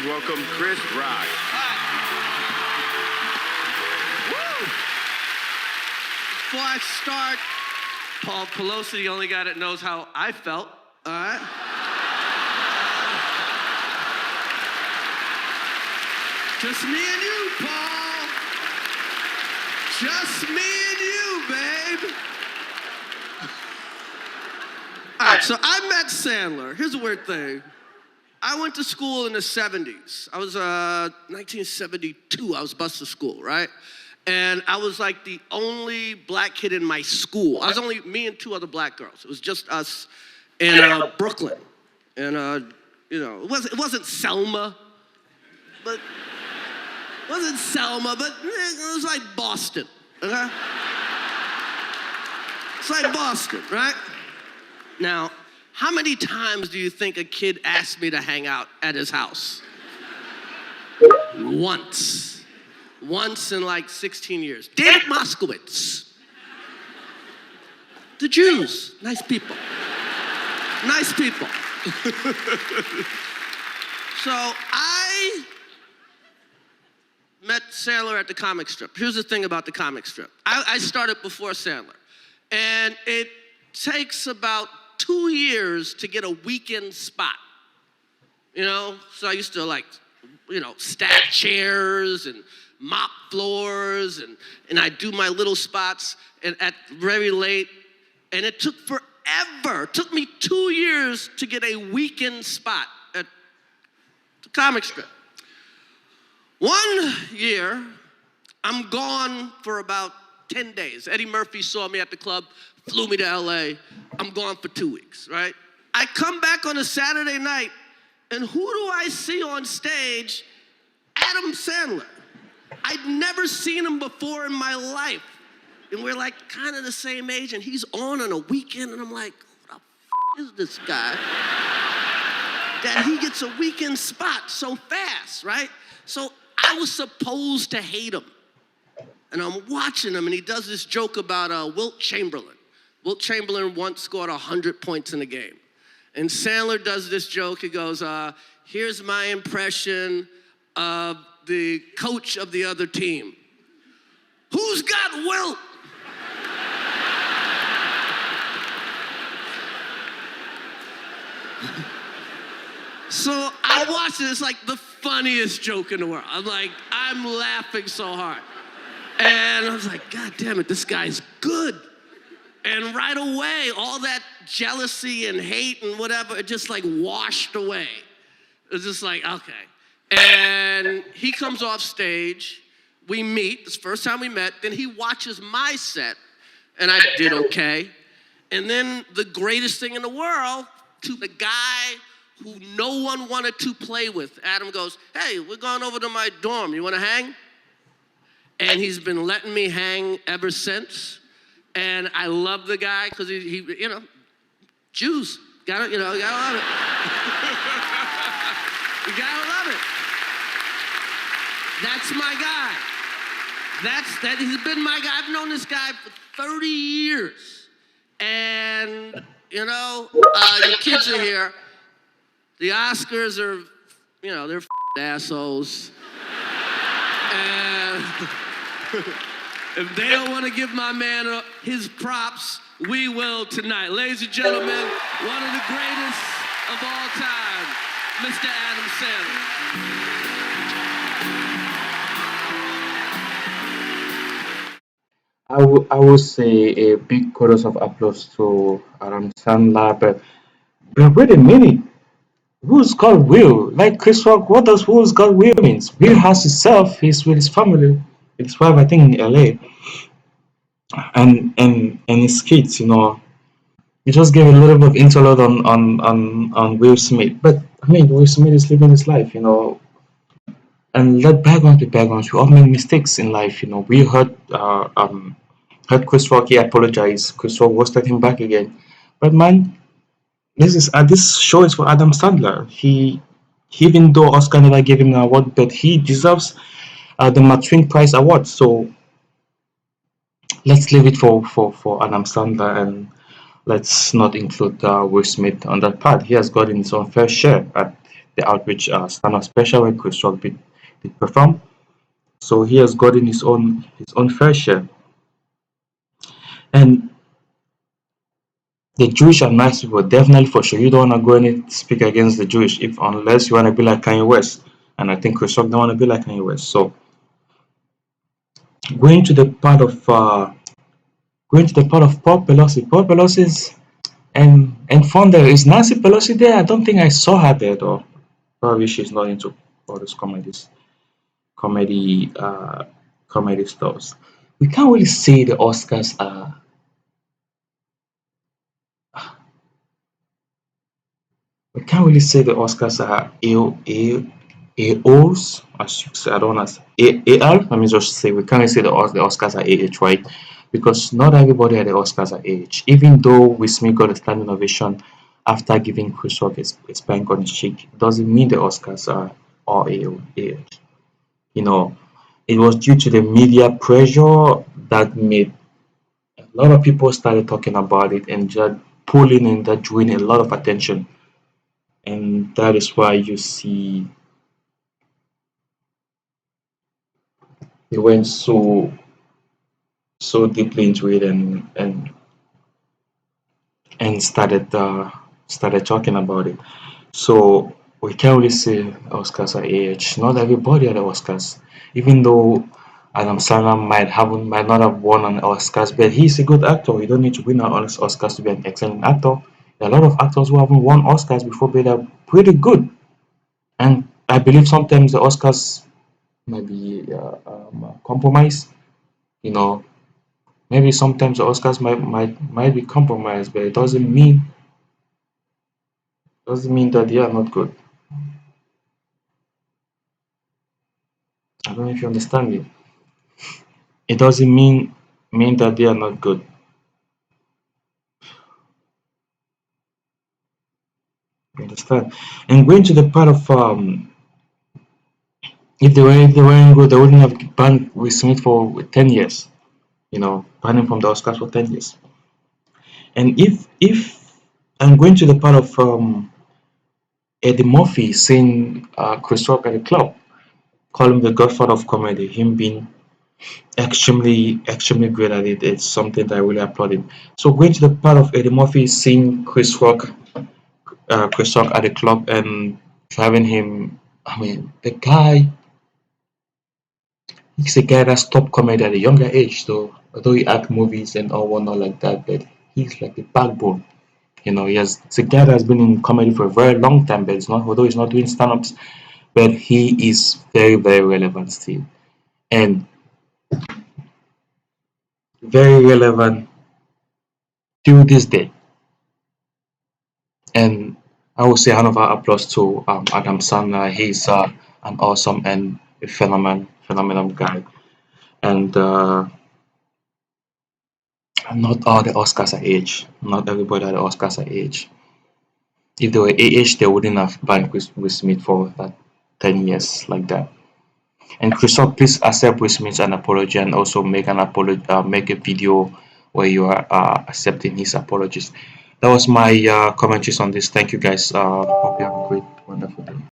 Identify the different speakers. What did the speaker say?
Speaker 1: welcome Chris Rock.
Speaker 2: Woo! Before I start, Paul Pelosi, the only guy that knows how I felt, all right? Just me and you, Paul. Just me and you, babe. All right, so I met Sandler. Here's a weird thing. I went to school in the 70s. I was 1972, I was bused to school, right? And I was like the only black kid in my school. I was only me and two other black girls. It was just us in Brooklyn. And, it wasn't Selma, but it was like Boston, okay? It's like Boston, right? Now, how many times do you think a kid asked me to hang out at his house? Once. Once in like 16 years. David Moskowitz. The Jews, nice people. Nice people. So I met Sandler at the comic strip. Here's the thing about the comic strip. I started before Sandler. And it takes about 2 years to get a weekend spot. So I used to stack chairs and mop floors and I do my little spots and at very late. And it took forever. It took me 2 years to get a weekend spot at the comic strip. 1 year, I'm gone for about 10 days. Eddie Murphy saw me at the club, flew me to LA. I'm gone for 2 weeks, right? I come back on a Saturday night, and who do I see on stage? Adam Sandler. I'd never seen him before in my life. And we're like kind of the same age, and he's on a weekend, and I'm like, who the is this guy? That he gets a weekend spot so fast, right? So I was supposed to hate him. And I'm watching him, and he does this joke about Wilt Chamberlain. Wilt Chamberlain once scored 100 points in a game. And Sandler does this joke. He goes, here's my impression of the coach of the other team. Who's got Wilt? So I watched it. It's like the funniest joke in the world. I'm laughing so hard. And I was like, God damn it, this guy's good. And right away, all that jealousy and hate and whatever, it just washed away. It was just like, okay. And he comes off stage, we meet, it's the first time we met, then he watches my set, and I did okay. And then the greatest thing in the world, to the guy who no one wanted to play with, Adam goes, hey, we're going over to my dorm, you wanna hang? And he's been letting me hang ever since. And I love the guy because he Jews, gotta love it. You gotta love it. That's my guy. He's been my guy. I've known this guy for 30 years. And, your kids are here. The Oscars are, they're assholes. And if they don't want to give my man his props, we will tonight. Ladies and gentlemen, one of the greatest of all time, Mr. Adam Sandler.
Speaker 3: I would say a big chorus of applause to Adam Sandler, but wait a minute. Who's got Will? Like Chris Rock, what does who's got Will means? Will has himself, he's with his family, with his wife, I think in LA. And his kids, He just gave a little bit of interlude on Will Smith. But I mean Will Smith is living his life, and let bygones be bygones. We all make mistakes in life, We heard Chris Rock, he apologized. Chris Rock roasted him back again. But man, this show is for Adam Sandler. He even though Oscar never gave him an award, but he deserves the McSween Prize Award. So let's leave it for Adam Sandler, and let's not include Will Smith on that part. He has gotten his own fair share at the outreach stand-up special where Chris Rock did perform. So he has gotten his own fair share. And the Jewish are nice people, definitely for sure. You don't want to go and speak against the Jewish if unless you want to be like Kanye West. And I think Chris Rock don't want to be like Kanye West. So going to the part of Paul Pelosi. Paul Pelosi's and founder is Nancy Pelosi there? I don't think I saw her there though. Probably she's not into all those comedy comedy stuffs. We can't really say the Oscars are we can't really say the Oscars are AOs, as you say. I don't want to say AR. Let me just say we can't really say the Oscars are AH, right? Because not everybody at the Oscars are AH. Even though Will Smith got a standing ovation after giving Chris Rock a spank on his cheek, doesn't mean the Oscars are all AH. You know, it was due to the media pressure that made a lot of people started talking about it and just pulling and that drawing a lot of attention. And that is why you see they went so deeply into it and started talking about it. So we can't really say Oscars are AH. Not everybody at the Oscars, even though Adam Sandler might not have won an Oscars, but he's a good actor. You don't need to win an Oscars to be an excellent actor. There are a lot of actors who haven't won Oscars before, but they're pretty good. And I believe sometimes the Oscars might be a compromise. You know, maybe sometimes the Oscars might be compromised, but it doesn't mean that they are not good. I don't know if you understand me. It doesn't mean that they are not good. You understand? And going to the part of if they weren't good, they wouldn't have banned Will Smith for 10 years. Banned him from the Oscars for 10 years. And if I'm going to the part of Eddie Murphy saying Chris Rock at the club, call him the godfather of comedy, him being extremely great at it. It's something that I really applaud him. So going to the part of Eddie Murphy seeing Chris Rock at the club and having him. I mean, the guy, he's a guy that stopped comedy at a younger age, though. Although he act movies and all whatnot like that, but he's like the backbone. It's a guy that's been in comedy for a very long time, but it's not. Although he's not doing stand-ups, but he is very very relevant still, and very relevant till this day. And I would say another applause to Adam Sandler. He's an awesome and a phenomenal guy. And not all the Oscars are age. Not everybody at the Oscars are age. If they were age, they wouldn't have banned Will Smith for that 10 years like that. And Chris Rock, please accept Will Smith's an apology and also make a video where you are accepting his apologies. That was my commentaries on this. Thank you guys. Hope you have a great, wonderful day.